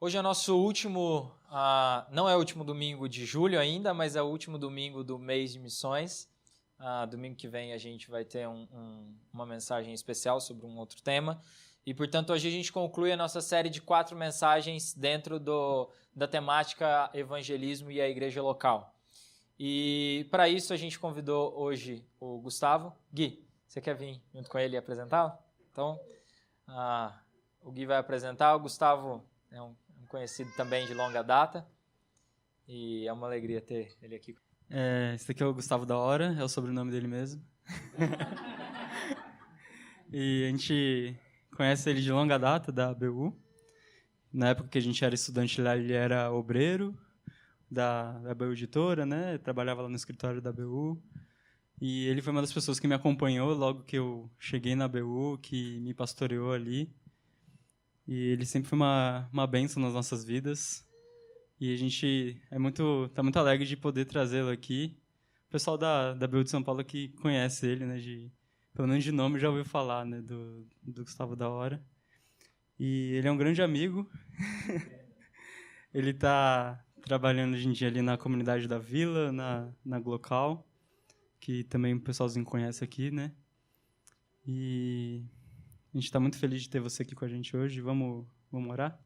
Hoje é nosso último, não é o último domingo de julho ainda, mas é o último domingo do mês de missões. Domingo que vem a gente vai ter uma mensagem especial sobre um outro tema. E, portanto, hoje a gente conclui a nossa série de 4 mensagens dentro da temática evangelismo e a igreja local. E, para isso, a gente convidou hoje o Gustavo. Gui, você quer vir junto com ele e apresentar? Então, o Gui vai apresentar. O Gustavo é um conhecido também de longa data e é uma alegria ter ele aqui. Esse aqui é o Gustavo da Hora, é o sobrenome dele mesmo. E a gente conhece ele de longa data, da ABU. Na época que a gente era estudante lá, ele era obreiro da ABU Editora, né? Eu trabalhava lá no escritório da ABU. E ele foi uma das pessoas que me acompanhou logo que eu cheguei na ABU, que me pastoreou ali. E ele sempre foi uma bênção nas nossas vidas. E a gente tá muito alegre de poder trazê-lo aqui. O pessoal da ABU de São Paulo que conhece ele, né, pelo menos de nome já ouviu falar, né, do Gustavo da Hora. E ele é um grande amigo. Ele está trabalhando hoje em dia ali na comunidade da Vila, na Glocal, que também o pessoalzinho conhece aqui, né? E a gente está muito feliz de ter você aqui com a gente hoje. Vamos orar?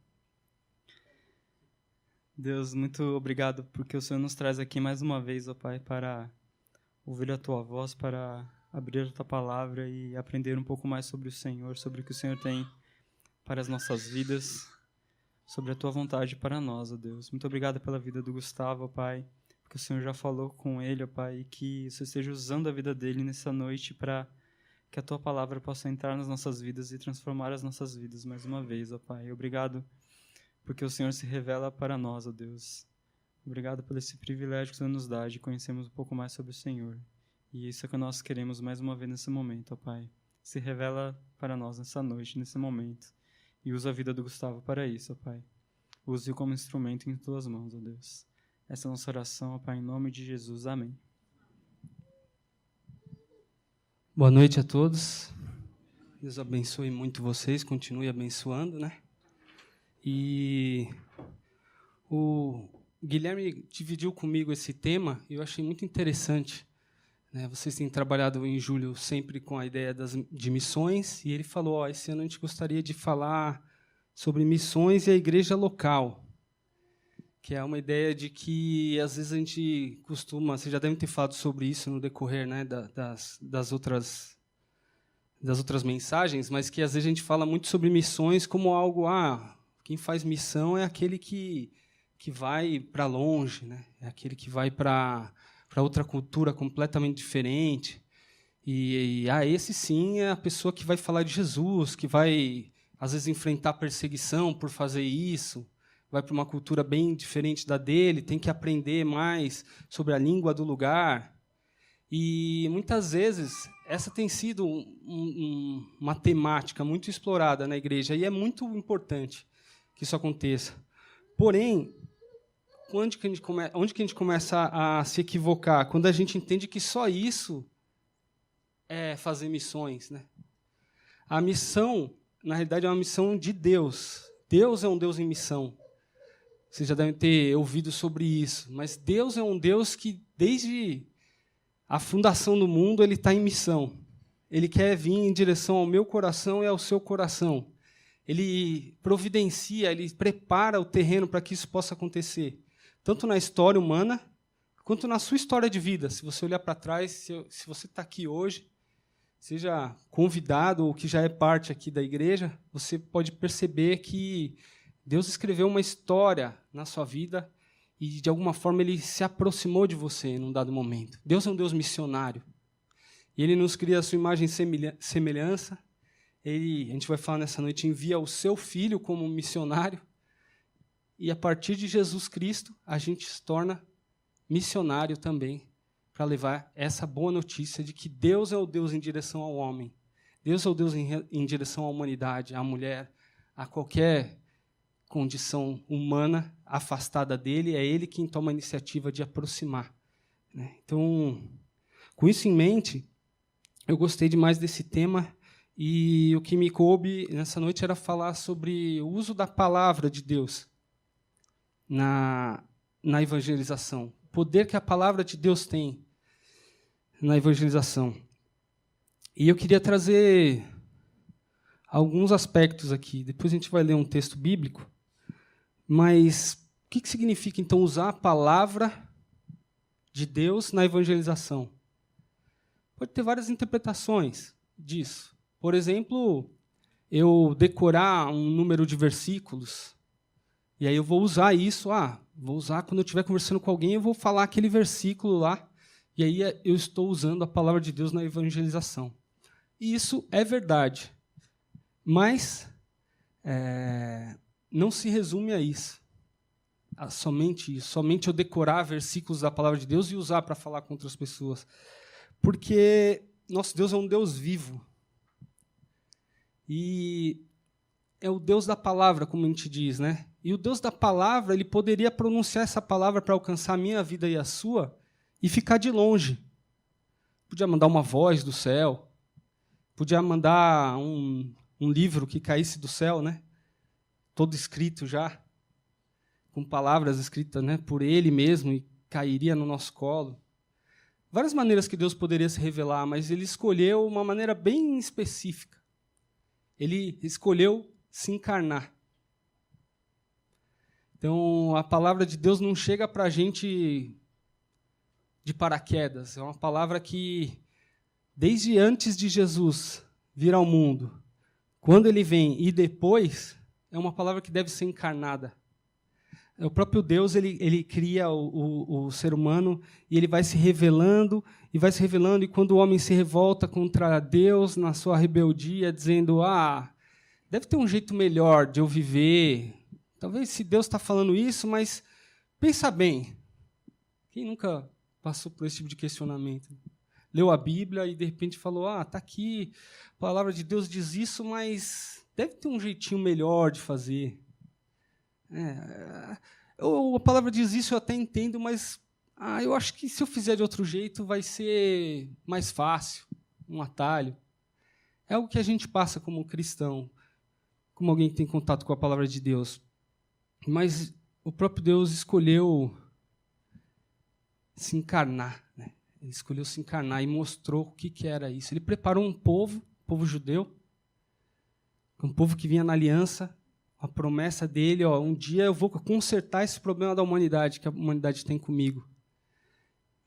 Deus, muito obrigado porque o Senhor nos traz aqui mais uma vez, ó Pai, para ouvir a Tua voz, para abrir a Tua palavra e aprender um pouco mais sobre o Senhor, sobre o que o Senhor tem para as nossas vidas, sobre a Tua vontade para nós, ó Deus. Muito obrigado pela vida do Gustavo, ó Pai, porque o Senhor já falou com ele, ó Pai, e que o Senhor esteja usando a vida dele nessa noite para que a Tua palavra possa entrar nas nossas vidas e transformar as nossas vidas mais uma vez, ó Pai. Obrigado porque o Senhor se revela para nós, ó Deus. Obrigado por esse privilégio que o Senhor nos dá de conhecermos um pouco mais sobre o Senhor. E isso é que nós queremos mais uma vez nesse momento, ó Pai. Se revela para nós nessa noite, nesse momento. E usa a vida do Gustavo para isso, ó Pai. Use-o como instrumento em Tuas mãos, ó Deus. Essa é a nossa oração, ó Pai, em nome de Jesus. Amém. Boa noite a todos. Deus abençoe muito vocês, continue abençoando, né? E o Guilherme dividiu comigo esse tema e eu achei muito interessante, né? Vocês têm trabalhado em julho sempre com a ideia de missões e ele falou, esse ano a gente gostaria de falar sobre missões e a igreja local, que é uma ideia de que às vezes a gente costuma, vocês já devem ter falado sobre isso no decorrer, né, das outras mensagens, mas que às vezes a gente fala muito sobre missões como algo, quem faz missão é aquele que vai para longe, né? É aquele que vai para outra cultura completamente diferente. E esse sim é a pessoa que vai falar de Jesus, que vai, às vezes, enfrentar perseguição por fazer isso, vai para uma cultura bem diferente da dele, tem que aprender mais sobre a língua do lugar. E, muitas vezes, essa tem sido uma temática muito explorada na igreja, e é muito importante que isso aconteça. Porém, onde que a gente começa a se equivocar? Quando a gente entende que só isso é fazer missões, né? A missão, na realidade, é uma missão de Deus. Deus é um Deus em missão. Vocês já devem ter ouvido sobre isso. Mas Deus é um Deus que, desde a fundação do mundo, Ele está em missão. Ele quer vir em direção ao meu coração e ao seu coração. Ele providencia, ele prepara o terreno para que isso possa acontecer, tanto na história humana, quanto na sua história de vida. Se você olhar para trás, se você está aqui hoje, seja convidado ou que já é parte aqui da igreja, você pode perceber que Deus escreveu uma história na sua vida e, de alguma forma, Ele se aproximou de você em um dado momento. Deus é um Deus missionário. E Ele nos cria a sua imagem e semelhança. Ele, a gente vai falar nessa noite, envia o seu Filho como missionário, e a partir de Jesus Cristo, a gente se torna missionário também, para levar essa boa notícia de que Deus é o Deus em direção ao homem, Deus é o Deus em direção à humanidade, à mulher, a qualquer condição humana afastada dele, é Ele quem toma a iniciativa de aproximar, né? Então, com isso em mente, eu gostei demais desse tema. E o que me coube nessa noite era falar sobre o uso da palavra de Deus na evangelização. O poder que a palavra de Deus tem na evangelização. E eu queria trazer alguns aspectos aqui. Depois a gente vai ler um texto bíblico. Mas o que significa, então, usar a palavra de Deus na evangelização? Pode ter várias interpretações disso. Por exemplo, eu decorar um número de versículos, e aí eu vou usar isso, vou usar quando eu estiver conversando com alguém, eu vou falar aquele versículo lá, e aí eu estou usando a palavra de Deus na evangelização. E isso é verdade, mas não se resume a isso. Somente isso, somente eu decorar versículos da palavra de Deus e usar para falar com outras pessoas. Porque nosso Deus é um Deus vivo. E é o Deus da palavra, como a gente diz, né? E o Deus da palavra, ele poderia pronunciar essa palavra para alcançar a minha vida e a sua e ficar de longe. Podia mandar uma voz do céu, podia mandar um livro que caísse do céu, né? Todo escrito já, com palavras escritas, né, por ele mesmo e cairia no nosso colo. Várias maneiras que Deus poderia se revelar, mas ele escolheu uma maneira bem específica. Ele escolheu se encarnar. Então, a palavra de Deus não chega para a gente de paraquedas. É uma palavra que, desde antes de Jesus vir ao mundo, quando ele vem e depois, é uma palavra que deve ser encarnada. O próprio Deus, ele cria o ser humano e ele vai se revelando, e quando o homem se revolta contra Deus na sua rebeldia, dizendo, deve ter um jeito melhor de eu viver. Talvez se Deus está falando isso, mas pensa bem. Quem nunca passou por esse tipo de questionamento? Leu a Bíblia e, de repente, falou, está aqui, a palavra de Deus diz isso, mas deve ter um jeitinho melhor de fazer. A palavra diz isso, eu até entendo, mas eu acho que se eu fizer de outro jeito vai ser mais fácil, um atalho. É algo que a gente passa como cristão, como alguém que tem contato com a palavra de Deus. Mas o próprio Deus escolheu se encarnar, né? Ele escolheu se encarnar e mostrou o que era isso. Ele preparou um povo judeu, um povo que vinha na aliança, a promessa dele, um dia eu vou consertar esse problema da humanidade, que a humanidade tem comigo.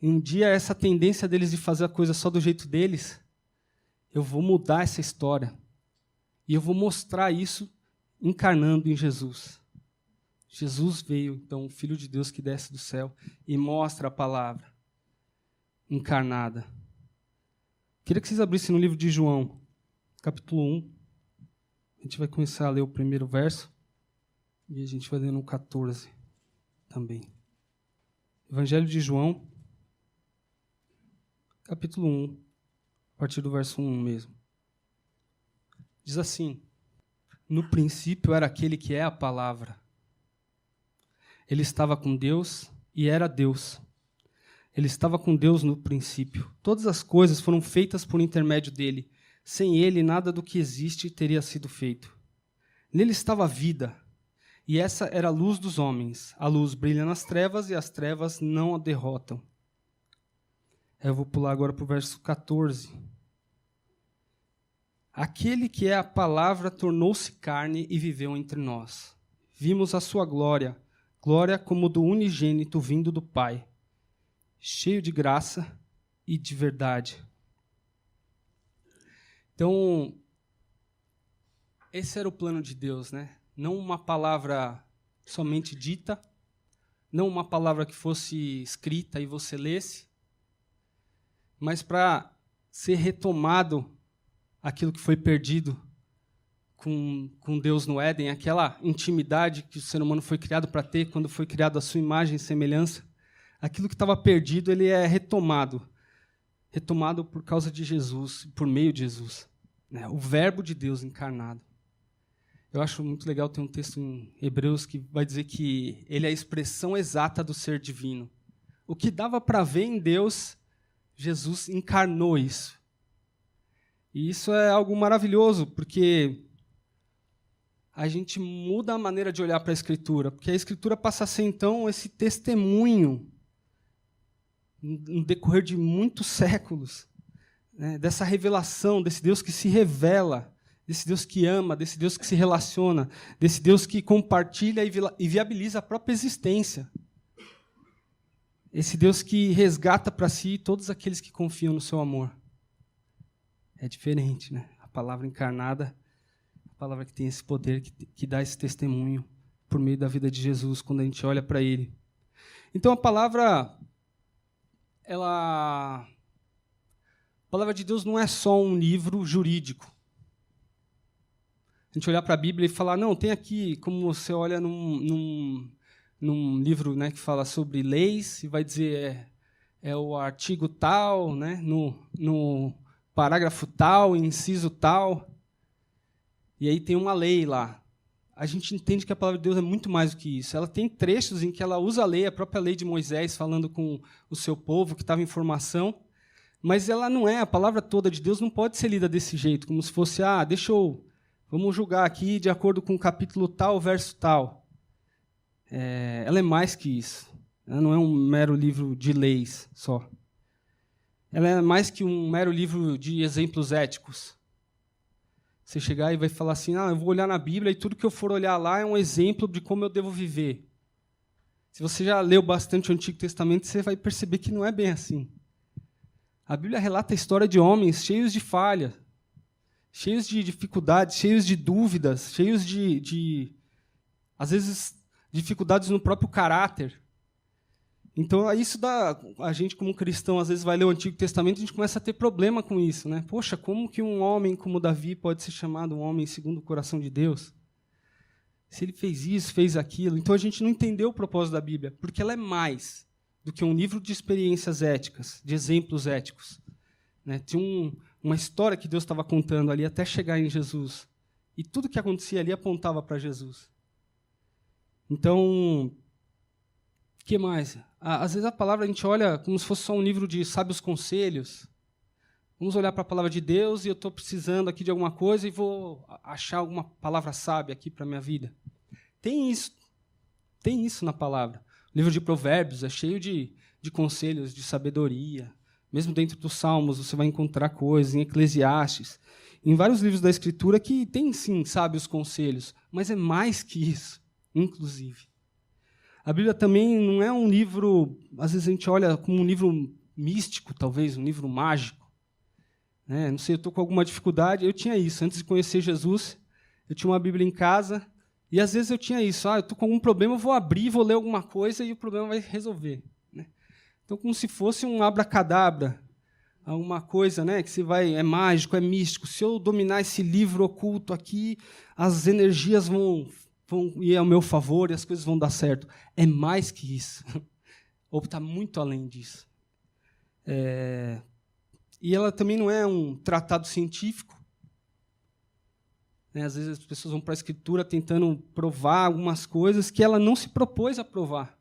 E um dia essa tendência deles de fazer a coisa só do jeito deles, eu vou mudar essa história. E eu vou mostrar isso encarnando em Jesus. Jesus veio, então, o Filho de Deus que desce do céu e mostra a palavra encarnada. Queria que vocês abrissem no livro de João, capítulo 1. A gente vai começar a ler o primeiro verso e a gente vai ler no 14 também. Evangelho de João, capítulo 1, a partir do verso 1 mesmo. Diz assim: no princípio era aquele que é a palavra. Ele estava com Deus e era Deus. Ele estava com Deus no princípio. Todas as coisas foram feitas por intermédio dele. Sem ele, nada do que existe teria sido feito. Nele estava a vida, e essa era a luz dos homens. A luz brilha nas trevas, e as trevas não a derrotam. Eu vou pular agora para o verso 14. Aquele que é a palavra tornou-se carne e viveu entre nós. Vimos a sua glória, glória como do unigênito vindo do Pai, cheio de graça e de verdade. Então, esse era o plano de Deus, né? Não uma palavra somente dita, não uma palavra que fosse escrita e você lesse, mas para ser retomado aquilo que foi perdido com Deus no Éden, aquela intimidade que o ser humano foi criado para ter quando foi criado à sua imagem e semelhança. Aquilo que estava perdido, ele é retomado por causa de Jesus, por meio de Jesus, né? O verbo de Deus encarnado. Eu acho muito legal, tem um texto em Hebreus que vai dizer que ele é a expressão exata do ser divino. O que dava para ver em Deus, Jesus encarnou isso. E isso é algo maravilhoso, porque a gente muda a maneira de olhar para a Escritura, porque a Escritura passa a ser, então, esse testemunho, no decorrer de muitos séculos, né, dessa revelação, desse Deus que se revela, desse Deus que ama, desse Deus que se relaciona, desse Deus que compartilha e viabiliza a própria existência. Esse Deus que resgata para si todos aqueles que confiam no seu amor. É diferente, né? A palavra encarnada, a palavra que tem esse poder, que dá esse testemunho por meio da vida de Jesus, quando a gente olha para Ele. Então, a palavra de Deus não é só um livro jurídico. A gente olhar para a Bíblia e falar, não, tem aqui, como você olha num livro, né, que fala sobre leis, e vai dizer é o artigo tal, né, no parágrafo tal, inciso tal, e aí tem uma lei lá. A gente entende que a palavra de Deus é muito mais do que isso. Ela tem trechos em que ela usa a lei, a própria lei de Moisés, falando com o seu povo, que estava em formação, mas ela não é, a palavra toda de Deus não pode ser lida desse jeito, como se fosse, vamos julgar aqui de acordo com o capítulo tal, verso tal. Ela é mais que isso. Ela não é um mero livro de leis só. Ela é mais que um mero livro de exemplos éticos. Você chegar e vai falar assim, eu vou olhar na Bíblia e tudo que eu for olhar lá é um exemplo de como eu devo viver. Se você já leu bastante o Antigo Testamento, você vai perceber que não é bem assim. A Bíblia relata a história de homens cheios de falha, cheios de dificuldades, cheios de dúvidas, cheios de às vezes, dificuldades no próprio caráter. Então, isso dá... A gente, como cristão, às vezes vai ler o Antigo Testamento e a gente começa a ter problema com isso, né? Poxa, como que um homem como Davi pode ser chamado um homem segundo o coração de Deus? Se ele fez isso, fez aquilo. Então, a gente não entendeu o propósito da Bíblia, porque ela é mais do que um livro de experiências éticas, de exemplos éticos. Né? Tinha uma história que Deus estava contando ali até chegar em Jesus. E tudo que acontecia ali apontava para Jesus. Então, o que mais? Às vezes a palavra a gente olha como se fosse só um livro de sábios conselhos. Vamos olhar para a palavra de Deus e eu estou precisando aqui de alguma coisa e vou achar alguma palavra sábia aqui para a minha vida. Tem isso na palavra. O livro de Provérbios é cheio de conselhos, de sabedoria. Mesmo dentro dos Salmos você vai encontrar coisas, em Eclesiastes, em vários livros da Escritura que tem sim sábios conselhos, mas é mais que isso, inclusive. A Bíblia também não é um livro, às vezes a gente olha como um livro místico, talvez, um livro mágico. Né? Não sei, eu estou com alguma dificuldade. Eu tinha isso, antes de conhecer Jesus, eu tinha uma Bíblia em casa, e às vezes eu tinha isso, eu estou com algum problema, eu vou abrir, vou ler alguma coisa e o problema vai resolver. Né? Então, como se fosse um abracadabra, alguma coisa, né, que é mágico, é místico. Se eu dominar esse livro oculto aqui, as energias vão ir ao meu favor e as coisas vão dar certo. É mais que isso. Ou está muito além disso. E ela também não é um tratado científico. Né? Às vezes as pessoas vão para a Escritura tentando provar algumas coisas que ela não se propôs a provar.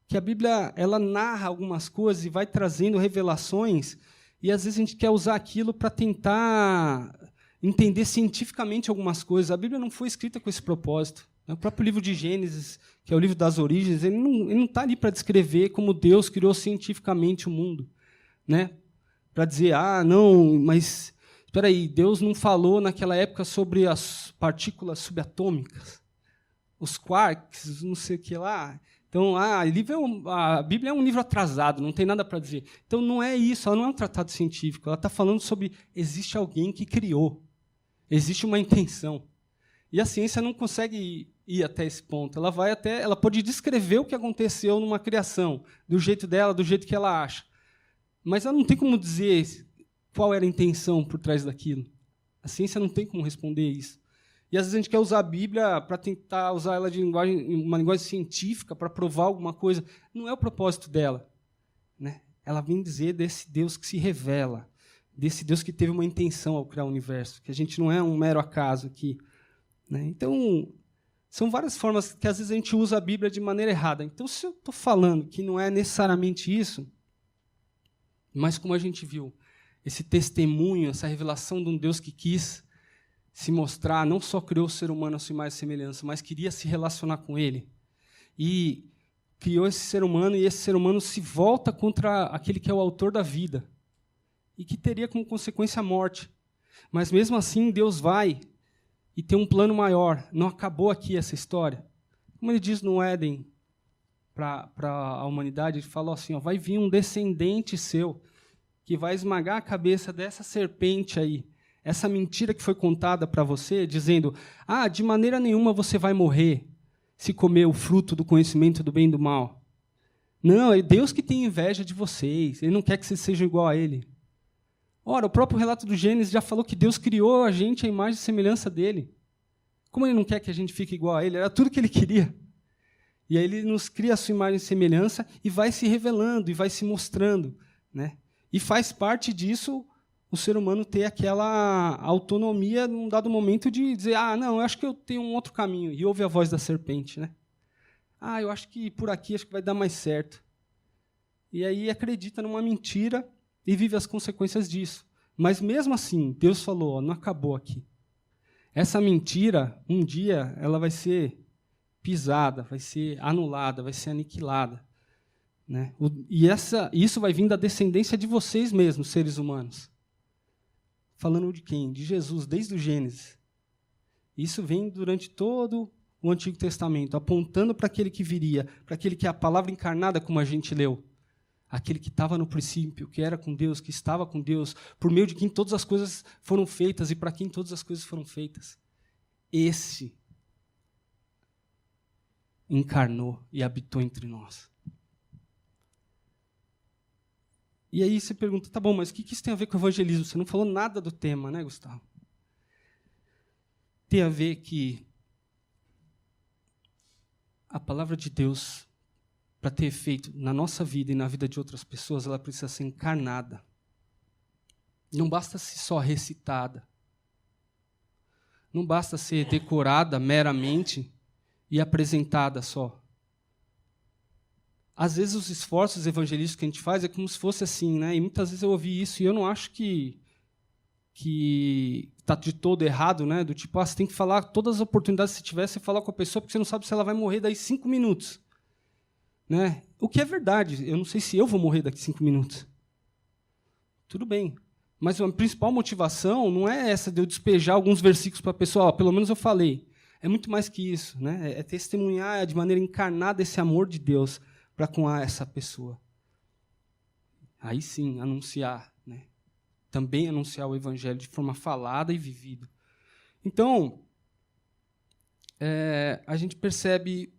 Que a Bíblia ela narra algumas coisas e vai trazendo revelações, e às vezes a gente quer usar aquilo para tentar entender cientificamente algumas coisas. A Bíblia não foi escrita com esse propósito. O próprio livro de Gênesis, que é o livro das origens, ele não está ali para descrever como Deus criou cientificamente o mundo. Né? Para dizer, não, mas espera aí, Deus não falou naquela época sobre as partículas subatômicas, os quarks, não sei o que lá. Então, a Bíblia é um livro atrasado, não tem nada para dizer. Então, não é isso, ela não é um tratado científico. Ela está falando sobre existe alguém que criou, existe uma intenção. E a ciência não consegue ir até esse ponto. Ela pode descrever o que aconteceu numa criação, do jeito dela, do jeito que ela acha. Mas ela não tem como dizer qual era a intenção por trás daquilo. A ciência não tem como responder isso. E, às vezes, a gente quer usar a Bíblia para tentar usar ela de uma linguagem científica para provar alguma coisa. Não é o propósito dela. Né? Ela vem dizer desse Deus que se revela, desse Deus que teve uma intenção ao criar o universo, que a gente não é um mero acaso aqui. Né? Então, são várias formas que, às vezes, a gente usa a Bíblia de maneira errada. Então, se eu estou falando que não é necessariamente isso, mas como a gente viu, esse testemunho, essa revelação de um Deus que quis se mostrar, não só criou o ser humano a sua imagem e semelhança, mas queria se relacionar com ele. E criou esse ser humano, e esse ser humano se volta contra aquele que é o autor da vida, e que teria como consequência a morte. Mas, mesmo assim, Deus vai e tem um plano maior. Não acabou aqui essa história. Como ele diz no Éden para a humanidade, ele falou assim, ó, vai vir um descendente seu que vai esmagar a cabeça dessa serpente aí, essa mentira que foi contada para você, dizendo, de maneira nenhuma você vai morrer se comer o fruto do conhecimento do bem e do mal. Não, é Deus que tem inveja de vocês, Ele não quer que vocês sejam igual a Ele. Ora, o próprio relato do Gênesis já falou que Deus criou a gente à imagem e semelhança dEle. Como Ele não quer que a gente fique igual a Ele? Era tudo que Ele queria. E aí Ele nos cria a sua imagem e semelhança e vai se revelando, e vai se mostrando, né? E faz parte disso o ser humano ter aquela autonomia num dado momento de dizer, não, eu acho que eu tenho um outro caminho. E ouve a voz da serpente, né? Eu acho que por aqui acho que vai dar mais certo. E aí acredita numa mentira e vive as consequências disso. Mas mesmo assim, Deus falou, não acabou aqui. Essa mentira, um dia, ela vai ser pisada, vai ser anulada, vai ser aniquilada, né? E isso vai vir da descendência de vocês mesmos, seres humanos. Falando de quem? De Jesus, desde o Gênesis. Isso vem durante todo o Antigo Testamento, apontando para aquele que viria, para aquele que é a palavra encarnada, como a gente leu. Aquele que estava no princípio, que era com Deus, que estava com Deus, por meio de quem todas as coisas foram feitas e para quem todas as coisas foram feitas. Esse encarnou e habitou entre nós. E aí você pergunta, tá bom, mas o que isso tem a ver com o evangelismo? Você não falou nada do tema, né, Gustavo? Tem a ver que a palavra de Deus, para ter efeito na nossa vida e na vida de outras pessoas, ela precisa ser encarnada. Não basta ser só recitada. Não basta ser decorada meramente e apresentada só. Às vezes os esforços evangelísticos que a gente faz é como se fosse assim, né? E muitas vezes eu ouvi isso e eu não acho que está de todo errado, né? Do tipo, você tem que falar todas as oportunidades que você tiver, você falar com a pessoa, porque você não sabe se ela vai morrer daí 5 minutos. Né? O que é verdade, eu não sei se eu vou morrer daqui 5 minutos. Tudo bem. Mas a principal motivação não é essa de eu despejar alguns versículos para a pessoa, pelo menos eu falei. É muito mais que isso, né? É testemunhar de maneira encarnada esse amor de Deus para com essa pessoa. Aí sim, anunciar, né? Também anunciar o evangelho de forma falada e vivida. Então, a gente percebe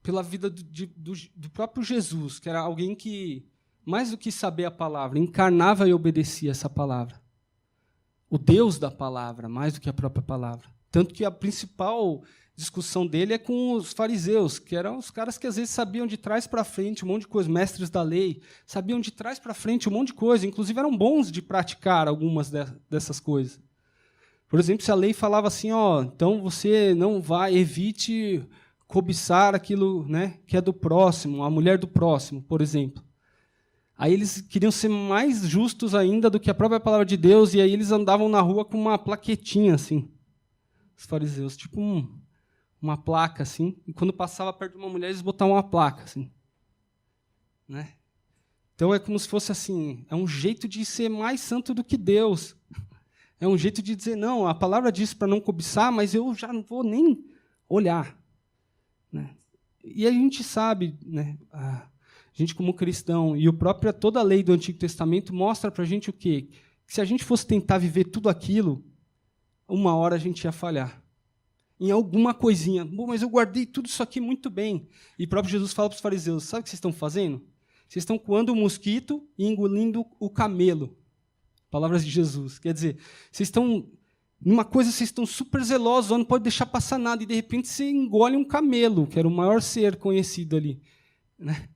pela vida do próprio Jesus, que era alguém que, mais do que saber a palavra, encarnava e obedecia essa palavra. O Deus da palavra, mais do que a própria palavra. Tanto que a principal discussão dele é com os fariseus, que eram os caras que às vezes sabiam de trás para frente um monte de coisa, mestres da lei, sabiam de trás para frente um monte de coisa, inclusive eram bons de praticar algumas dessas coisas. Por exemplo, se a lei falava assim, então você não evite cobiçar aquilo, né, que é do próximo, a mulher do próximo, por exemplo. Aí eles queriam ser mais justos ainda do que a própria palavra de Deus, e aí eles andavam na rua com uma plaquetinha, assim, os fariseus, tipo uma placa, assim, e quando passava perto de uma mulher, eles botavam uma placa, assim. Né? Então é como se fosse assim, é um jeito de ser mais santo do que Deus. É um jeito de dizer, não, a palavra diz para não cobiçar, mas eu já não vou nem olhar. Né? E a gente sabe, né, a gente como cristão, e toda a lei do Antigo Testamento mostra para a gente o quê? Que se a gente fosse tentar viver tudo aquilo, uma hora a gente ia falhar. Em alguma coisinha. Bom, mas eu guardei tudo isso aqui muito bem. E o próprio Jesus fala para os fariseus, sabe o que vocês estão fazendo? Vocês estão coando o mosquito e engolindo o camelo. Palavras de Jesus. Quer dizer, vocês estão... Numa coisa, vocês estão super zelosos, não pode deixar passar nada, e de repente você engole um camelo, que era o maior ser conhecido ali. Né?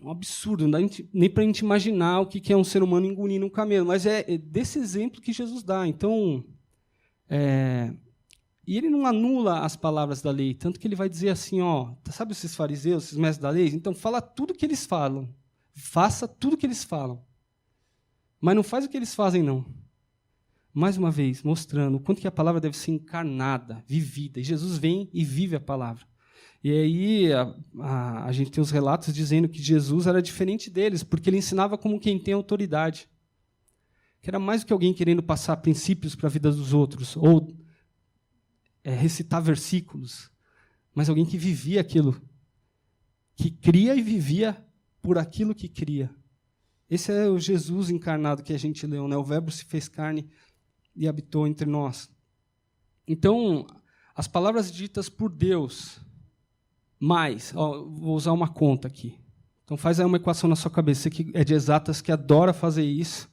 Um absurdo, não dá nem para a gente imaginar o que é um ser humano engolindo um camelo, mas é desse exemplo que Jesus dá. Então, e ele não anula as palavras da lei, tanto que ele vai dizer assim, sabe esses fariseus, esses mestres da lei? Então, fala tudo o que eles falam, faça tudo o que eles falam, mas não faz o que eles fazem, não. mais uma vez, mostrando o quanto que a palavra deve ser encarnada, vivida. E Jesus vem e vive a palavra. E aí a gente tem os relatos dizendo que Jesus era diferente deles, porque ele ensinava como quem tem autoridade. Que era mais do que alguém querendo passar princípios para a vida dos outros, ou recitar versículos, mas alguém que vivia aquilo, que cria e vivia por aquilo que cria. Esse é o Jesus encarnado que a gente leu, né? O Verbo se fez carne e habitou entre nós. Então, as palavras ditas por Deus, vou usar uma conta aqui. Então, faz aí uma equação na sua cabeça. Você que é de exatas, que adora fazer isso,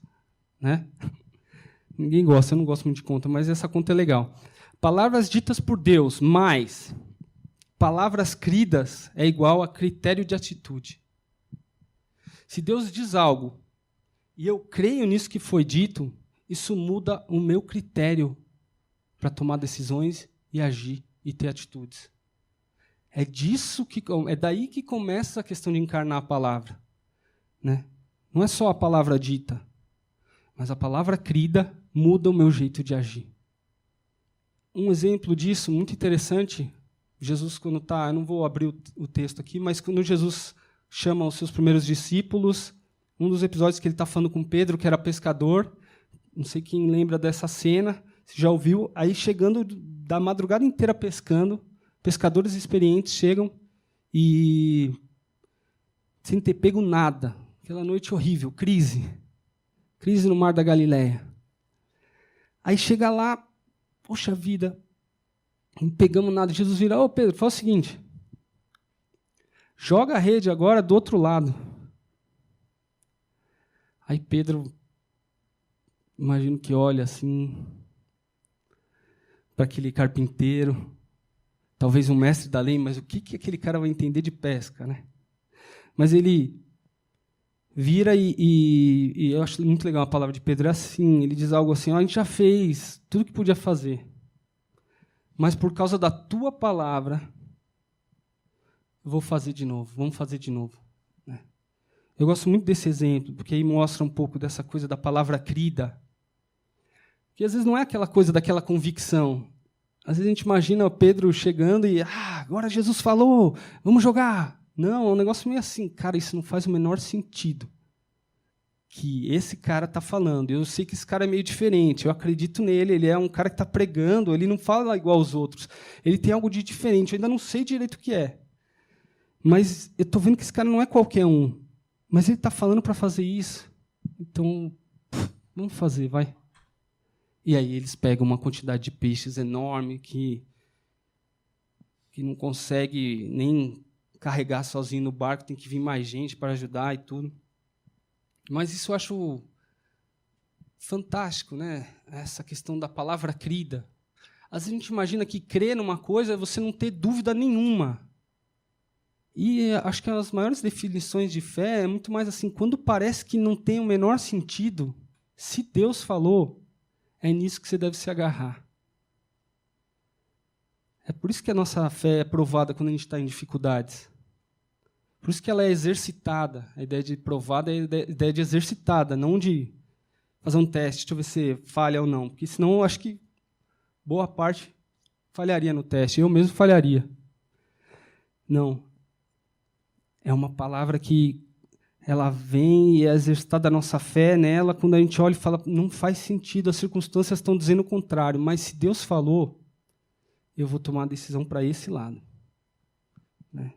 né? Ninguém gosta, eu não gosto muito de conta, mas essa conta é legal. Palavras ditas por Deus mais palavras cridas é igual a critério de atitude. Se Deus diz algo e eu creio nisso que foi dito, isso muda o meu critério para tomar decisões e agir e ter atitudes. É daí que começa a questão de encarnar a palavra, né? Não é só a palavra dita, mas a palavra crida muda o meu jeito de agir. Um exemplo disso, muito interessante, Jesus quando está, eu não vou abrir o texto aqui, mas quando Jesus chama os seus primeiros discípulos, um dos episódios que ele está falando com Pedro, que era pescador, não sei quem lembra dessa cena, você já ouviu, aí chegando da madrugada inteira pescando, pescadores experientes chegam e, sem ter pego nada, aquela noite horrível, crise no mar da Galileia. Aí chega lá, poxa vida, não pegamos nada. Jesus vira, ô Pedro, faz o seguinte, joga a rede agora do outro lado. Aí Pedro, imagino que olha assim para aquele carpinteiro, talvez um mestre da lei, mas o que aquele cara vai entender de pesca, né? Mas ele vira e eu acho muito legal a palavra de Pedro, é assim, ele diz algo assim, a gente já fez tudo que podia fazer, mas por causa da tua palavra, eu vou fazer de novo, vamos fazer de novo. Eu gosto muito desse exemplo, porque aí mostra um pouco dessa coisa da palavra crida, que às vezes não é aquela coisa daquela convicção. Às vezes a gente imagina o Pedro chegando e, agora Jesus falou, vamos jogar. Não, é um negócio meio assim, cara, isso não faz o menor sentido que esse cara está falando. Eu sei que esse cara é meio diferente, eu acredito nele, ele é um cara que está pregando, ele não fala igual aos outros, ele tem algo de diferente, eu ainda não sei direito o que é. Mas eu estou vendo que esse cara não é qualquer um, mas ele está falando para fazer isso, então vamos fazer, vai. E aí eles pegam uma quantidade de peixes enorme que não consegue nem carregar sozinho no barco, tem que vir mais gente para ajudar e tudo. Mas isso eu acho fantástico, né? Essa questão da palavra crida. Às vezes a gente imagina que crer numa coisa é você não ter dúvida nenhuma. E acho que as maiores definições de fé é muito mais assim, quando parece que não tem o menor sentido, se Deus falou, é nisso que você deve se agarrar. É por isso que a nossa fé é provada quando a gente está em dificuldades. Por isso que ela é exercitada. A ideia de provada é a ideia de exercitada, não de fazer um teste, deixa eu ver se falha ou não. Porque senão eu acho que boa parte falharia no teste. Eu mesmo falharia. Não. É uma palavra que ela vem e é exercitada a nossa fé nela quando a gente olha e fala, não faz sentido, as circunstâncias estão dizendo o contrário, mas se Deus falou, eu vou tomar a decisão para esse lado. Né?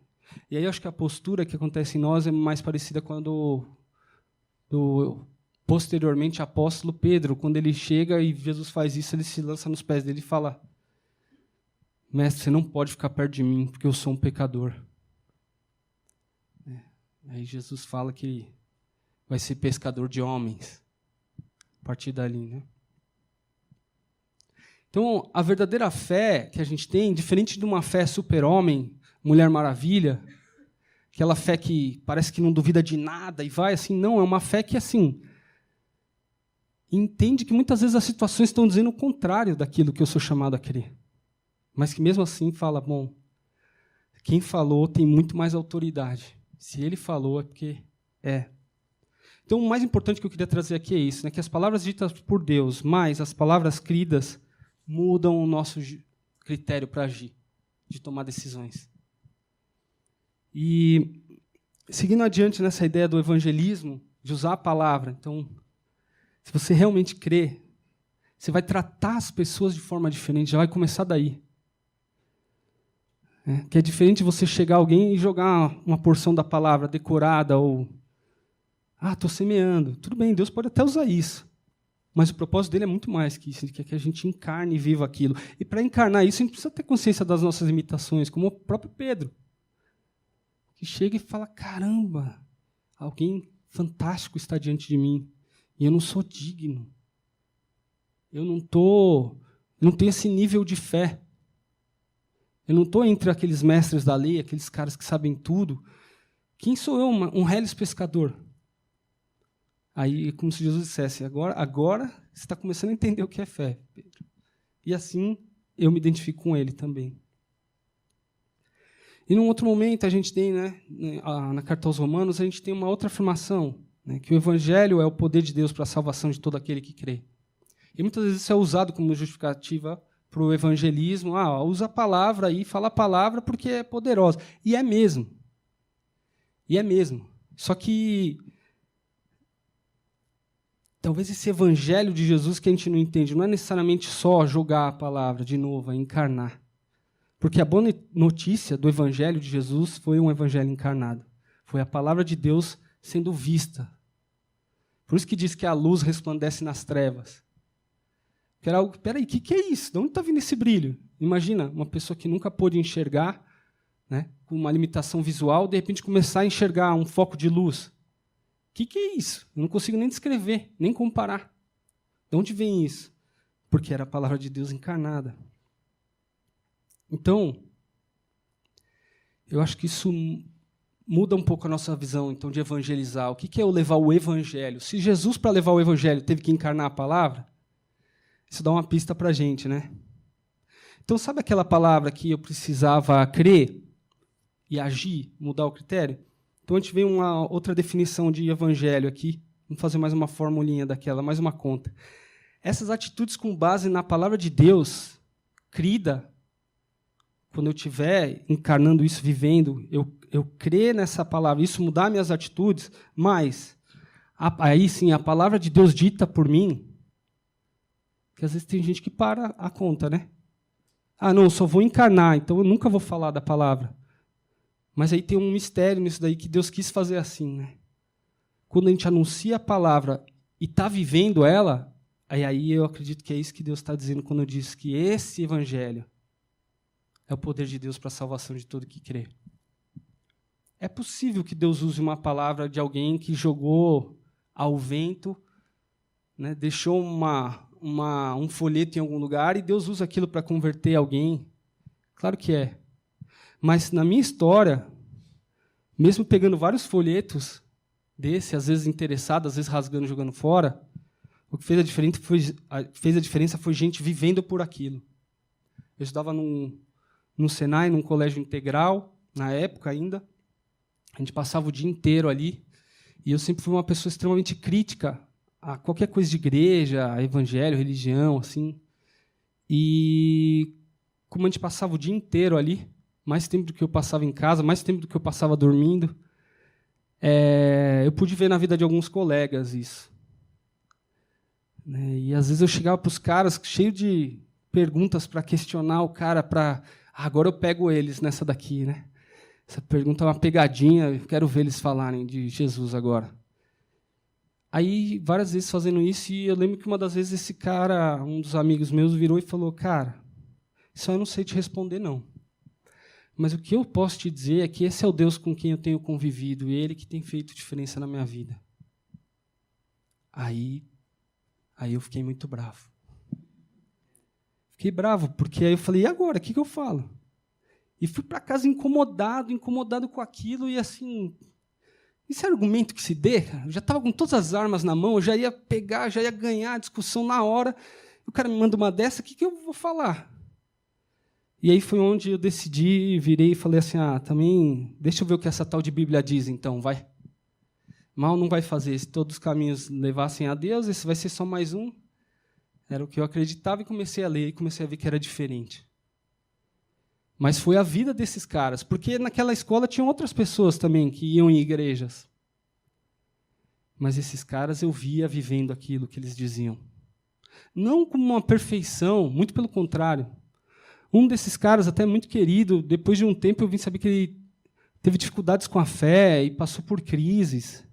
E aí eu acho que a postura que acontece em nós é mais parecida com a do posteriormente apóstolo Pedro, quando ele chega e Jesus faz isso, ele se lança nos pés dele e fala, mestre, você não pode ficar perto de mim, porque eu sou um pecador. Aí Jesus fala que vai ser pescador de homens, a partir dali, né? Então, a verdadeira fé que a gente tem, diferente de uma fé super-homem, Mulher Maravilha, aquela fé que parece que não duvida de nada e vai assim, não, é uma fé que, assim, entende que muitas vezes as situações estão dizendo o contrário daquilo que eu sou chamado a crer. Mas que mesmo assim fala, bom, quem falou tem muito mais autoridade. Se ele falou é porque é. Então, o mais importante que eu queria trazer aqui é isso, né? Que as palavras ditas por Deus, mais as palavras cridas, mudam o nosso critério para agir, de tomar decisões. E, seguindo adiante nessa ideia do evangelismo, de usar a palavra, então, se você realmente crê, você vai tratar as pessoas de forma diferente, já vai começar daí. Que é diferente você chegar a alguém e jogar uma porção da palavra decorada ou... estou semeando. Tudo bem, Deus pode até usar isso. Mas o propósito dele é muito mais que isso. Ele quer que a gente encarne e viva aquilo. E para encarnar isso, a gente precisa ter consciência das nossas limitações, como o próprio Pedro, que chega e fala, caramba, alguém fantástico está diante de mim, e eu não sou digno. Eu não tenho esse nível de fé. Eu não estou entre aqueles mestres da lei, aqueles caras que sabem tudo. Quem sou eu, um reles pescador? Aí, como se Jesus dissesse, agora você está começando a entender o que é fé, Pedro. E assim, eu me identifico com ele também. E num outro momento, a gente tem, na Carta aos Romanos, a gente tem uma outra afirmação, que o Evangelho é o poder de Deus para a salvação de todo aquele que crê. E muitas vezes isso é usado como justificativa para o evangelismo. Usa a palavra aí, fala a palavra porque é poderosa. E é mesmo. Só que talvez esse evangelho de Jesus que a gente não entende não é necessariamente só jogar a palavra de novo, é encarnar. Porque a boa notícia do evangelho de Jesus foi um evangelho encarnado. Foi a palavra de Deus sendo vista. Por isso que diz que a luz resplandece nas trevas. Que era algo, peraí, o que é isso? De onde está vindo esse brilho? Imagina uma pessoa que nunca pôde enxergar, com uma limitação visual, de repente começar a enxergar um foco de luz. O que é isso? Eu não consigo nem descrever, nem comparar. De onde vem isso? Porque era a palavra de Deus encarnada. Então, eu acho que isso muda um pouco a nossa visão então, de evangelizar. O que é eu levar o evangelho? Se Jesus, para levar o evangelho, teve que encarnar a palavra, isso dá uma pista para a gente, né? Então, sabe aquela palavra que eu precisava crer e agir, mudar o critério? Então, a gente vê uma outra definição de evangelho aqui. Vamos fazer mais uma formulinha daquela, mais uma conta. Essas atitudes com base na palavra de Deus, crida, quando eu estiver encarnando isso, vivendo, eu crer nessa palavra, isso mudar minhas atitudes, mas, aí sim, a palavra de Deus dita por mim, que às vezes tem gente que para a conta, né? Não, só vou encarnar, então eu nunca vou falar da palavra. Mas aí tem um mistério nisso daí que Deus quis fazer assim, né? Quando a gente anuncia a palavra e está vivendo ela, aí eu acredito que é isso que Deus está dizendo quando diz que esse evangelho é o poder de Deus para a salvação de todo que crê. É possível que Deus use uma palavra de alguém que jogou ao vento, deixou um folheto em algum lugar e Deus usa aquilo para converter alguém. Claro que é. Mas na minha história, mesmo pegando vários folhetos desse, às vezes interessado, às vezes rasgando, jogando fora, o que fez a diferença foi gente vivendo por aquilo. Eu estudava no Senai, num colégio integral, na época ainda. A gente passava o dia inteiro ali. E eu sempre fui uma pessoa extremamente crítica a qualquer coisa de igreja, a evangelho, religião, assim. E como a gente passava o dia inteiro ali, mais tempo do que eu passava em casa, mais tempo do que eu passava dormindo, eu pude ver na vida de alguns colegas isso. E às vezes eu chegava para os caras cheio de perguntas para questionar o cara, agora eu pego eles nessa daqui, né? Essa pergunta é uma pegadinha, eu quero ver eles falarem de Jesus agora. Aí, várias vezes fazendo isso, e eu lembro que uma das vezes esse cara, um dos amigos meus, virou e falou, cara, isso eu não sei te responder, não. Mas o que eu posso te dizer é que esse é o Deus com quem eu tenho convivido, e Ele que tem feito diferença na minha vida. Aí eu fiquei muito bravo. Fiquei bravo, porque aí eu falei, e agora? O que eu falo? E fui para casa incomodado com aquilo, e assim, esse argumento que se dê, cara, eu já estava com todas as armas na mão, eu já ia pegar, já ia ganhar a discussão na hora, o cara me manda uma dessa, o que eu vou falar? E aí foi onde eu decidi, virei e falei assim, também, deixa eu ver o que essa tal de Bíblia diz, então, vai. Mal não vai fazer. Se todos os caminhos levassem a Deus, esse vai ser só mais um. Era o que eu acreditava e comecei a ler e comecei a ver que era diferente. Mas foi a vida desses caras, porque naquela escola tinham outras pessoas também que iam em igrejas. Mas esses caras eu via vivendo aquilo que eles diziam. Não como uma perfeição, muito pelo contrário. Um desses caras, até muito querido, depois de um tempo eu vim saber que ele teve dificuldades com a fé e passou por crises.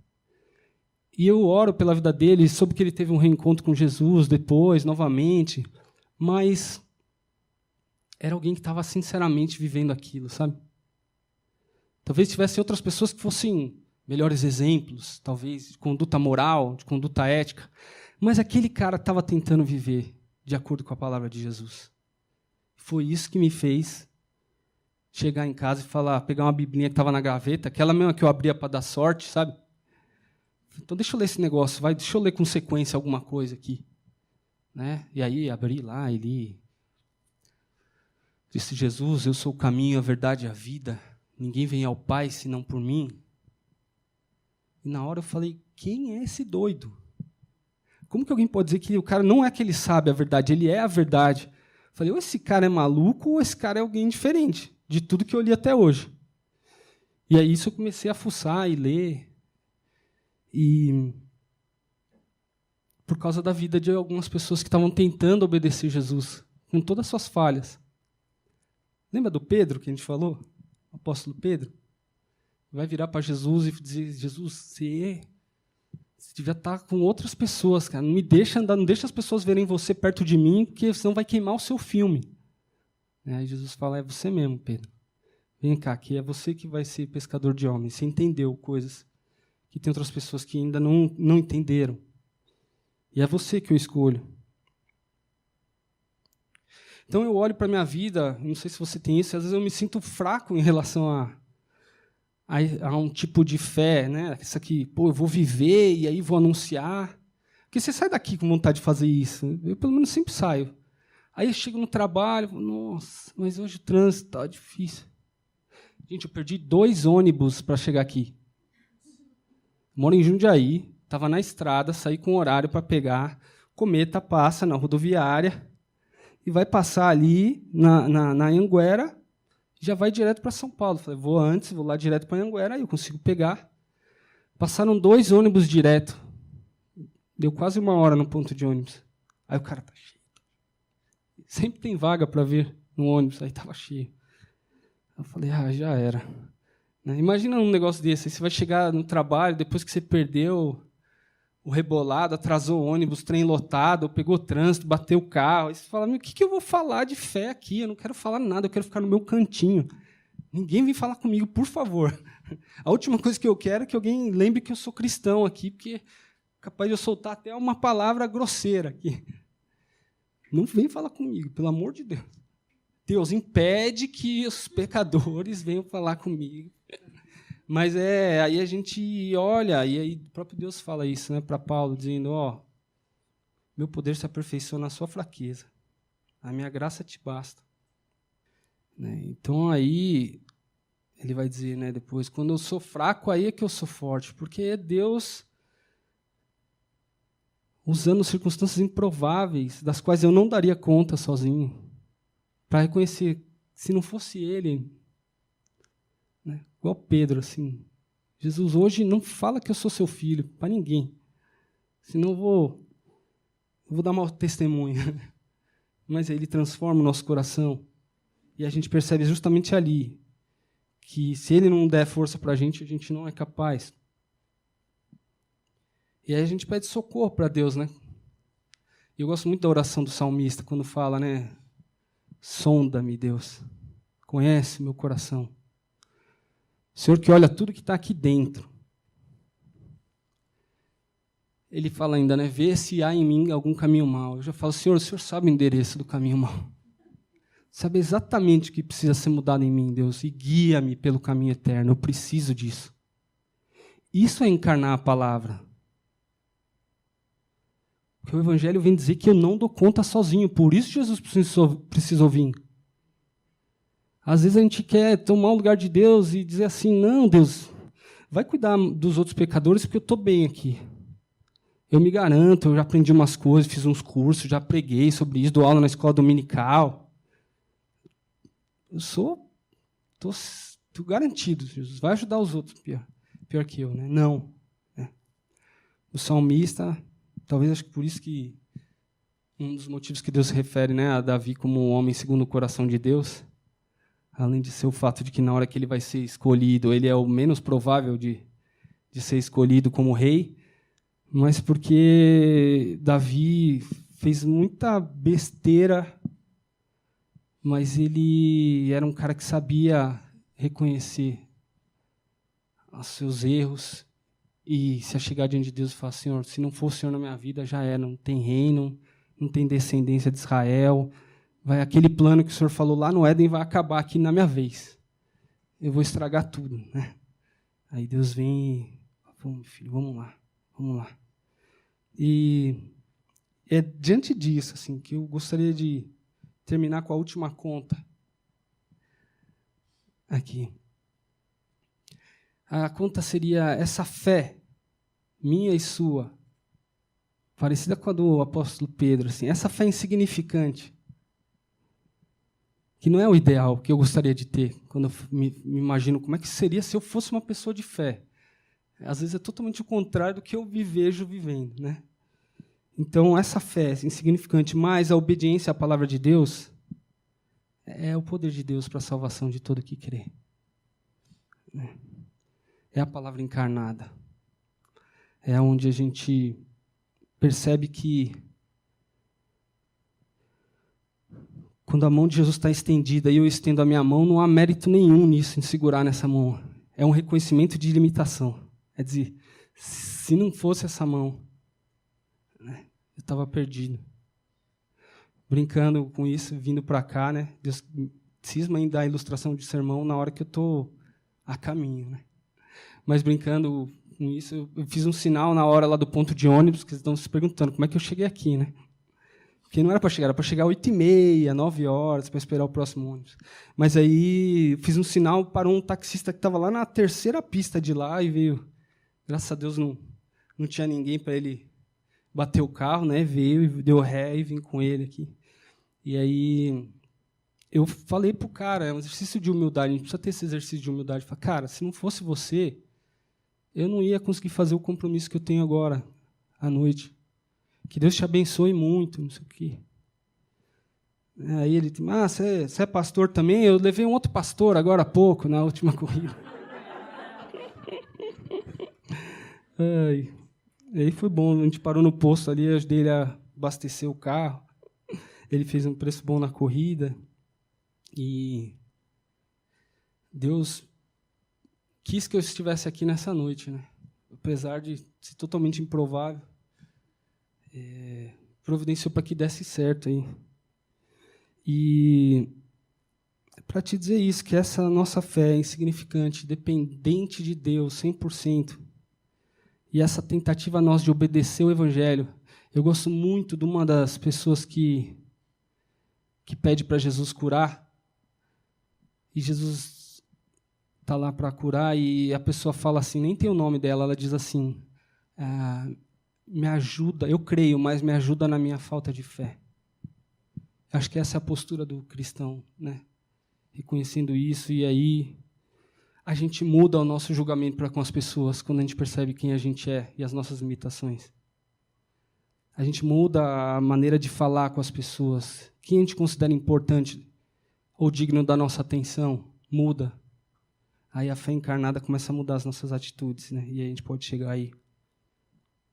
E eu oro pela vida dele, soube que ele teve um reencontro com Jesus depois, novamente, mas era alguém que estava sinceramente vivendo aquilo, sabe? Talvez tivesse outras pessoas que fossem melhores exemplos, talvez de conduta moral, de conduta ética, mas aquele cara estava tentando viver de acordo com a palavra de Jesus. Foi isso que me fez chegar em casa e falar, pegar uma biblinha que estava na gaveta, aquela mesma que eu abria para dar sorte, sabe? Então, deixa eu ler esse negócio, deixa eu ler com sequência alguma coisa aqui. Né? E aí, abri lá e li. Disse Jesus, eu sou o caminho, a verdade e a vida. Ninguém vem ao Pai senão por mim. E na hora eu falei, quem é esse doido? Como que alguém pode dizer que o cara não é que ele sabe a verdade, ele é a verdade? Eu falei, ou esse cara é maluco ou esse cara é alguém diferente de tudo que eu li até hoje. E aí isso eu comecei a fuçar e ler. E por causa da vida de algumas pessoas que estavam tentando obedecer Jesus, com todas as suas falhas. Lembra do Pedro que a gente falou? O apóstolo Pedro? Vai virar para Jesus e dizer, Jesus, você devia estar com outras pessoas, cara. Não me deixa andar, não deixa as pessoas verem você perto de mim, porque senão vai queimar o seu filme. Aí Jesus fala, é você mesmo, Pedro. Vem cá, que é você que vai ser pescador de homens. Você entendeu coisas que tem outras pessoas que ainda não entenderam. E é você que eu escolho. Então eu olho para a minha vida, não sei se você tem isso, às vezes eu me sinto fraco em relação a um tipo de fé, né? Isso aqui, eu vou viver e aí vou anunciar. Porque você sai daqui com vontade de fazer isso. Eu, pelo menos, sempre saio. Aí eu chego no trabalho, nossa, mas hoje o trânsito está difícil. Gente, eu perdi 2 ônibus para chegar aqui. Moro em Jundiaí, estava na estrada, saí com horário para pegar, cometa passa na rodoviária e vai passar ali na Anhanguera e já vai direto para São Paulo. Falei, vou lá direto para Anhanguera, aí eu consigo pegar. Passaram 2 ônibus direto. Deu quase 1 hora no ponto de ônibus. Aí o cara está cheio. Sempre tem vaga para ver no ônibus, aí estava cheio. Eu falei, já era. Imagina um negócio desse, você vai chegar no trabalho, depois que você perdeu o rebolado, atrasou o ônibus, trem lotado, pegou trânsito, bateu o carro, aí você fala, o que eu vou falar de fé aqui? Eu não quero falar nada, eu quero ficar no meu cantinho. Ninguém vem falar comigo, por favor. A última coisa que eu quero é que alguém lembre que eu sou cristão aqui, porque é capaz de eu soltar até uma palavra grosseira aqui. Não vem falar comigo, pelo amor de Deus. Deus impede que os pecadores venham falar comigo. Mas aí a gente olha, e aí o próprio Deus fala isso, né, para Paulo, dizendo, meu poder se aperfeiçoa na sua fraqueza. A minha graça te basta. Né? Então aí ele vai dizer, né, depois, quando eu sou fraco, aí é que eu sou forte, porque é Deus usando circunstâncias improváveis, das quais eu não daria conta sozinho, para reconhecer, se não fosse Ele, né, igual Pedro, assim, Jesus hoje não fala que eu sou seu filho, para ninguém, senão eu vou dar mau testemunho. Mas Ele transforma o nosso coração, e a gente percebe justamente ali, que se Ele não der força para a gente não é capaz. E aí a gente pede socorro para Deus, né? Eu gosto muito da oração do salmista, quando fala, né? Sonda-me, Deus. Conhece meu coração. Senhor que olha tudo que está aqui dentro. Ele fala ainda, né? Vê se há em mim algum caminho mau. Eu já falo, Senhor, o Senhor sabe o endereço do caminho mau. Sabe exatamente o que precisa ser mudado em mim, Deus. E guia-me pelo caminho eterno. Eu preciso disso. Isso é encarnar a palavra. Porque o Evangelho vem dizer que eu não dou conta sozinho. Por isso Jesus precisou vir. Às vezes a gente quer tomar o lugar de Deus e dizer assim, não, Deus, vai cuidar dos outros pecadores, porque eu estou bem aqui. Eu me garanto, eu já aprendi umas coisas, fiz uns cursos, já preguei sobre isso, dou aula na escola dominical. Eu estou garantido, Jesus vai ajudar os outros, pior que eu, né? Não. O salmista, talvez acho que por isso que um dos motivos que Deus se refere, né, a Davi como um homem segundo o coração de Deus, além de ser o fato de que na hora que ele vai ser escolhido, ele é o menos provável de ser escolhido como rei, mas porque Davi fez muita besteira, mas ele era um cara que sabia reconhecer os seus erros e se achegar diante de Deus e falar: Senhor, se não for o Senhor na minha vida, já era, não tem reino, não tem descendência de Israel, aquele plano que o Senhor falou lá no Éden vai acabar aqui na minha vez. Eu vou estragar tudo, né? Aí Deus vem e fala: vamos, filho, vamos lá. E é diante disso assim, que eu gostaria de terminar com a última conta. Aqui. A conta seria essa fé, minha e sua, parecida com a do apóstolo Pedro, assim, essa fé insignificante, que não é o ideal que eu gostaria de ter, quando eu me imagino como é que seria se eu fosse uma pessoa de fé. Às vezes é totalmente o contrário do que eu me vejo vivendo, né? Então, essa fé insignificante, mais a obediência à palavra de Deus, é o poder de Deus para a salvação de todo que crê. É a palavra encarnada. É onde a gente percebe que quando a mão de Jesus está estendida e eu estendo a minha mão, não há mérito nenhum nisso, em segurar nessa mão. É um reconhecimento de limitação. É dizer, se não fosse essa mão, né, eu estava perdido. Brincando com isso, vindo para cá, né, Deus cisma em dar a ilustração de sermão na hora que eu estou a caminho. Né? Mas brincando com isso, eu fiz um sinal na hora lá do ponto de ônibus, que eles estão se perguntando como é que eu cheguei aqui, né? Porque não era para chegar às 8h30, 9 horas, para esperar o próximo ônibus. Mas aí fiz um sinal para um taxista que estava lá na terceira pista de lá e veio. Graças a Deus não tinha ninguém para ele bater o carro, né? Veio e deu ré e vim com ele aqui. E aí eu falei para o cara, é um exercício de humildade, a gente precisa ter esse exercício de humildade. Falei: cara, se não fosse você, eu não ia conseguir fazer o compromisso que eu tenho agora, à noite. Que Deus te abençoe muito, não sei o quê. Aí ele disse: você é pastor também? Eu levei um outro pastor agora há pouco, na última corrida. Aí foi bom, a gente parou no posto ali, eu ajudei ele a abastecer o carro. Ele fez um preço bom na corrida. E Deus quis que eu estivesse aqui nessa noite, né? Apesar de ser totalmente improvável. Providenciou para que desse certo aí. E para te dizer isso, que essa nossa fé é insignificante, dependente de Deus, 100%, e essa tentativa nossa de obedecer o Evangelho. Eu gosto muito de uma das pessoas que pede para Jesus curar, e Jesus está lá para curar, e a pessoa fala assim, nem tem o nome dela, ela diz assim: me ajuda, eu creio, mas me ajuda na minha falta de fé. Acho que essa é a postura do cristão, né? Reconhecendo isso, e aí a gente muda o nosso julgamento para com as pessoas quando a gente percebe quem a gente é e as nossas limitações. A gente muda a maneira de falar com as pessoas. Quem a gente considera importante ou digno da nossa atenção, muda. Aí a fé encarnada começa a mudar as nossas atitudes, né? E aí a gente pode chegar aí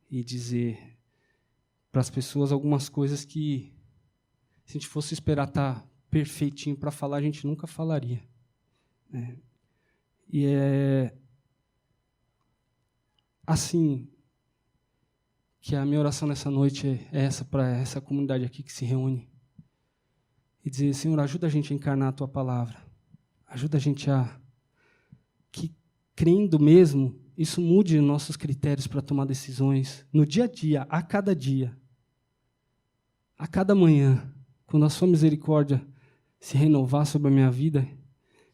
e dizer para as pessoas algumas coisas que, se a gente fosse esperar estar perfeitinho para falar, a gente nunca falaria. Né? E é assim que a minha oração nessa noite é essa, para essa comunidade aqui que se reúne. E dizer: Senhor, ajuda a gente a encarnar a Tua palavra. Ajuda a gente a, que crendo mesmo, isso mude nossos critérios para tomar decisões no dia a dia, a cada dia, a cada manhã, quando a Sua misericórdia se renovar sobre a minha vida,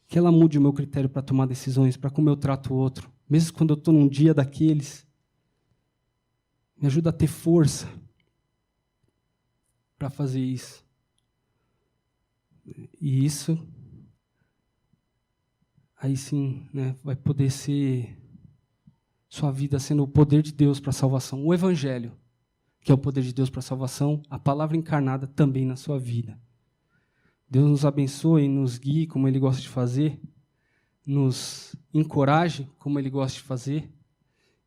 que ela mude o meu critério para tomar decisões, para como eu trato o outro, mesmo quando eu estou num dia daqueles. Me ajuda a ter força para fazer isso. E isso, aí sim, né, vai poder ser sua vida sendo o poder de Deus para a salvação. O Evangelho, que é o poder de Deus para a salvação, a palavra encarnada também na sua vida. Deus nos abençoe e nos guie como Ele gosta de fazer, nos encoraje como Ele gosta de fazer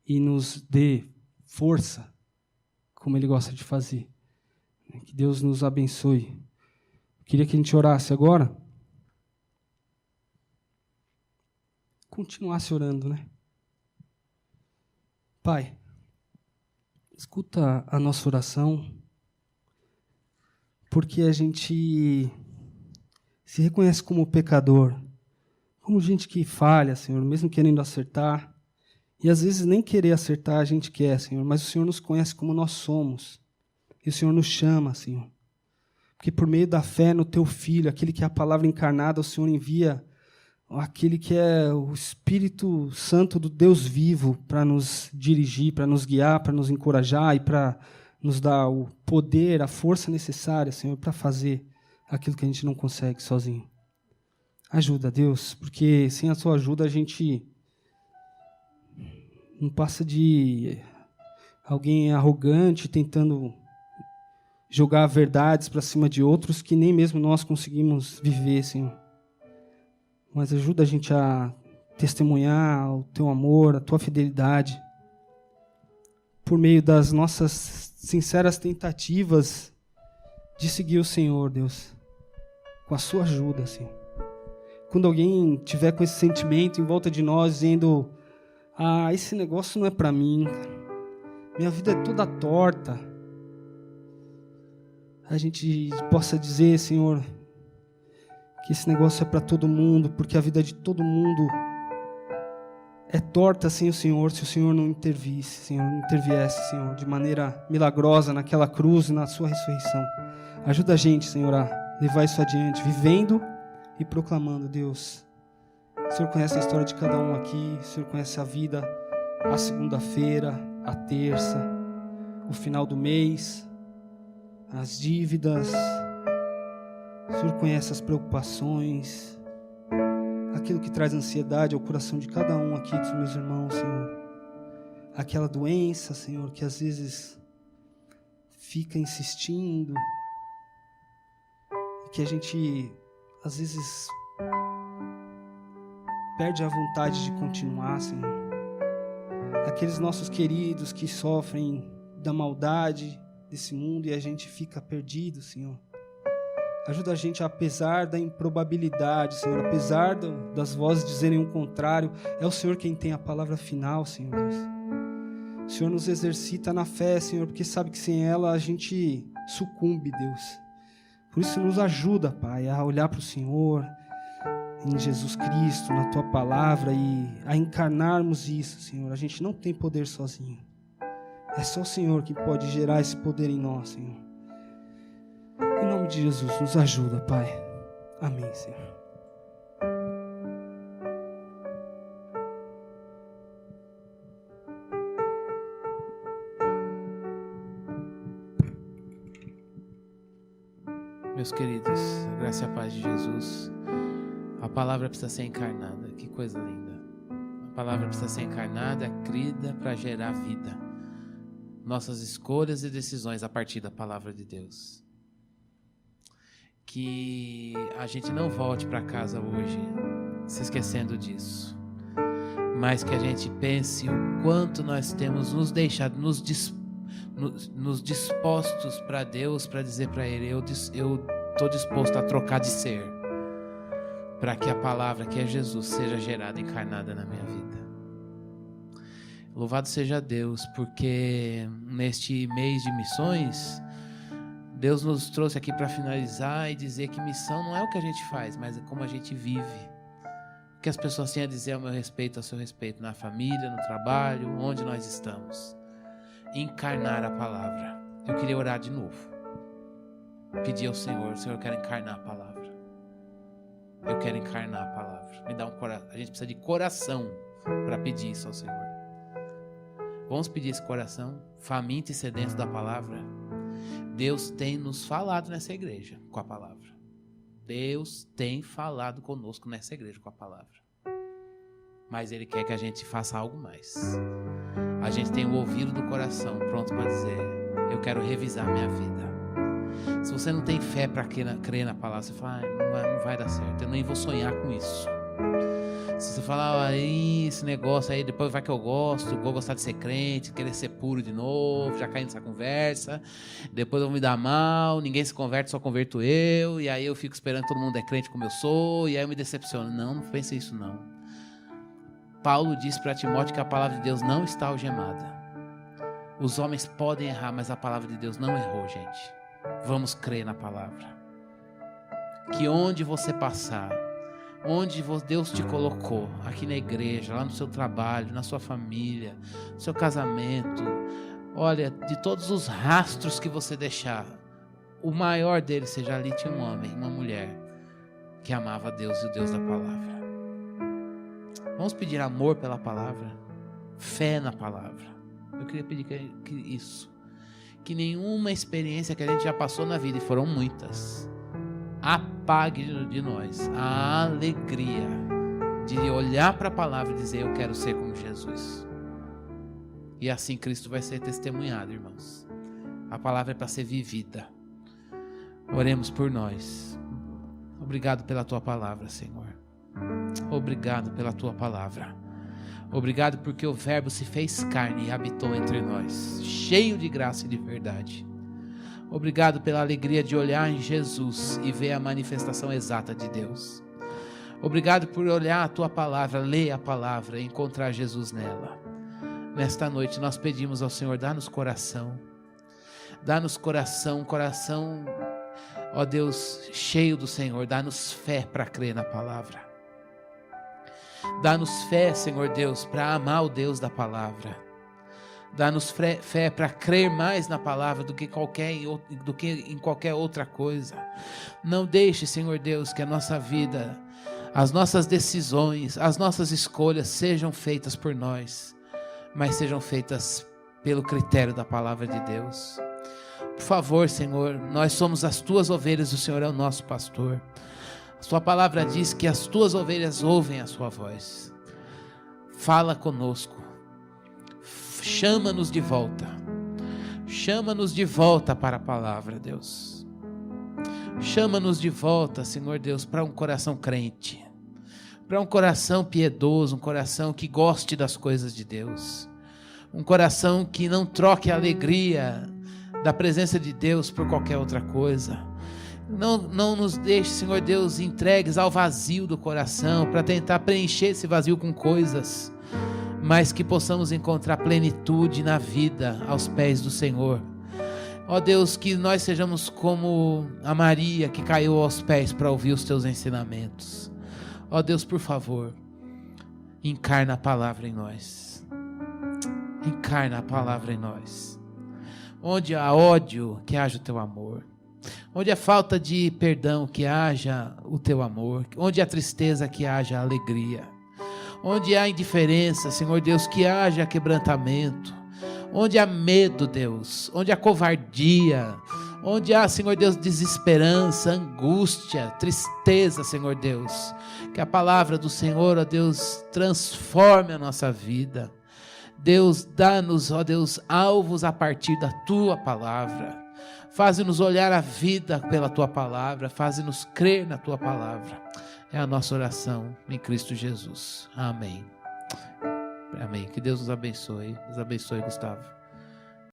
e nos dê força como Ele gosta de fazer. Que Deus nos abençoe. Queria que a gente orasse agora. Continuasse orando, né? Pai, escuta a nossa oração, porque a gente se reconhece como pecador, como gente que falha, Senhor, mesmo querendo acertar. E às vezes nem querer acertar a gente quer, Senhor, mas o Senhor nos conhece como nós somos. E o Senhor nos chama, Senhor. Porque por meio da fé no Teu Filho, aquele que é a palavra encarnada, o Senhor envia aquele que é o Espírito Santo do Deus vivo para nos dirigir, para nos guiar, para nos encorajar e para nos dar o poder, a força necessária, Senhor, para fazer aquilo que a gente não consegue sozinho. Ajuda, Deus, porque sem a Sua ajuda a gente não passa de alguém arrogante tentando jogar verdades para cima de outros que nem mesmo nós conseguimos viver, Senhor. Mas ajuda a gente a testemunhar o Teu amor, a Tua fidelidade, por meio das nossas sinceras tentativas de seguir o Senhor, Deus, com a Sua ajuda, Senhor. Quando alguém tiver com esse sentimento em volta de nós, dizendo: esse negócio não é para mim, minha vida é toda torta, a gente possa dizer, Senhor, que esse negócio é para todo mundo, porque a vida de todo mundo é torta sem o Senhor, se o Senhor não intervisse, Senhor, não interviesse, Senhor, de maneira milagrosa naquela cruz e na Sua ressurreição. Ajuda a gente, Senhor, a levar isso adiante, vivendo e proclamando, Deus. O Senhor conhece a história de cada um aqui, o Senhor conhece a vida, a segunda-feira, a terça, o final do mês, as dívidas. O Senhor conhece as preocupações, aquilo que traz ansiedade ao coração de cada um aqui dos meus irmãos, Senhor. Aquela doença, Senhor, que às vezes fica insistindo, e que a gente, às vezes, perde a vontade de continuar, Senhor. Aqueles nossos queridos que sofrem da maldade desse mundo e a gente fica perdido, Senhor. Ajuda a gente, apesar da improbabilidade, Senhor, apesar das vozes dizerem o contrário, é o Senhor quem tem a palavra final, Senhor Deus. O Senhor nos exercita na fé, Senhor, porque sabe que sem ela a gente sucumbe, Deus. Por isso nos ajuda, Pai, a olhar para o Senhor, em Jesus Cristo, na Tua palavra, e a encarnarmos isso, Senhor. A gente não tem poder sozinho. É só o Senhor que pode gerar esse poder em nós, Senhor. Em nome de Jesus, nos ajuda, Pai. Amém, Senhor. Meus queridos, a graça e a paz de Jesus. A palavra precisa ser encarnada. Que coisa linda. A palavra precisa ser encarnada, crida para gerar vida. Nossas escolhas e decisões a partir da palavra de Deus. Que a gente não volte para casa hoje se esquecendo disso, mas que a gente pense o quanto nós temos nos deixado, nos dispostos para Deus, para dizer para Ele: eu estou disposto a trocar de ser, para que a palavra que é Jesus seja gerada, encarnada na minha vida. Louvado seja Deus, porque neste mês de missões, Deus nos trouxe aqui para finalizar e dizer que missão não é o que a gente faz, mas é como a gente vive. O que as pessoas têm a dizer ao meu respeito, ao seu respeito, na família, no trabalho, onde nós estamos. Encarnar a palavra. Eu queria orar de novo. Pedir ao Senhor: Senhor, eu quero encarnar a palavra. Eu quero encarnar a palavra. Me dá um coração. A gente precisa de coração para pedir isso ao Senhor. Vamos pedir esse coração faminto e sedento da palavra. Deus tem nos falado nessa igreja com a palavra. Deus tem falado conosco nessa igreja com a palavra. Mas Ele quer que a gente faça algo mais. A gente tem o ouvido do coração pronto para dizer: eu quero revisar minha vida. Se você não tem fé para crer na palavra, você fala: não vai dar certo, eu nem vou sonhar com isso. Se você falar: esse negócio aí, depois vai que eu gosto, vou gostar de ser crente, querer ser puro de novo, já caí nessa conversa, depois eu vou me dar mal, ninguém se converte, só converto eu, e aí eu fico esperando todo mundo é crente como eu sou, e aí eu me decepciono. Não pense isso não. Paulo disse para Timóteo que a palavra de Deus não está algemada. Os homens podem errar, mas a palavra de Deus não errou, gente. Vamos crer na palavra. Que onde você passar, onde Deus te colocou, aqui na igreja, lá no seu trabalho, na sua família, no seu casamento, olha, de todos os rastros que você deixar, o maior deles seja ali tinha um homem, uma mulher que amava a Deus e o Deus da palavra. Vamos pedir amor pela palavra, fé na palavra. Eu queria pedir que isso, que nenhuma experiência que a gente já passou na vida, e foram muitas, apague de nós a alegria de olhar para a palavra e dizer: eu quero ser como Jesus. E assim Cristo vai ser testemunhado, irmãos. A palavra é para ser vivida. Oremos por nós. Obrigado pela tua palavra, Senhor. Obrigado pela tua palavra. Obrigado porque o Verbo se fez carne e habitou entre nós, cheio de graça e de verdade. Obrigado pela alegria de olhar em Jesus e ver a manifestação exata de Deus. Obrigado por olhar a tua palavra, ler a palavra e encontrar Jesus nela. Nesta noite nós pedimos ao Senhor: dá-nos coração. Dá-nos coração, ó Deus, cheio do Senhor. Dá-nos fé para crer na palavra. Dá-nos fé, Senhor Deus, para amar o Deus da palavra. Dá-nos fé para crer mais na palavra do que em qualquer outra coisa. Não deixe, Senhor Deus, que a nossa vida, as nossas decisões, as nossas escolhas sejam feitas por nós, mas sejam feitas pelo critério da palavra de Deus. Por favor, Senhor, nós somos as tuas ovelhas, o Senhor é o nosso pastor. A sua palavra diz que as tuas ovelhas ouvem a sua voz. Fala conosco. Chama-nos de volta. Chama-nos de volta para a palavra, Deus. Chama-nos de volta, Senhor Deus, para um coração crente. Para um coração piedoso, um coração que goste das coisas de Deus. Um coração que não troque a alegria da presença de Deus por qualquer outra coisa. Não nos deixe, Senhor Deus, entregues ao vazio do coração para tentar preencher esse vazio com coisas, mas que possamos encontrar plenitude na vida aos pés do Senhor. Ó Deus, que nós sejamos como a Maria que caiu aos pés para ouvir os teus ensinamentos. Ó Deus, por favor, encarna a palavra em nós. Encarna a palavra em nós. Onde há ódio, que haja o teu amor. Onde há falta de perdão, que haja o teu amor. Onde há tristeza, que haja alegria. Onde há indiferença, Senhor Deus, que haja quebrantamento. Onde há medo, Deus, onde há covardia, onde há, Senhor Deus, desesperança, angústia, tristeza, Senhor Deus, que a palavra do Senhor, ó Deus, transforme a nossa vida. Deus, dá-nos, ó Deus, alvos a partir da tua palavra. Faze-nos olhar a vida pela tua palavra, faze-nos crer na tua palavra. É a nossa oração em Cristo Jesus. Amém. Amém. Que Deus nos abençoe. Nos abençoe, Gustavo.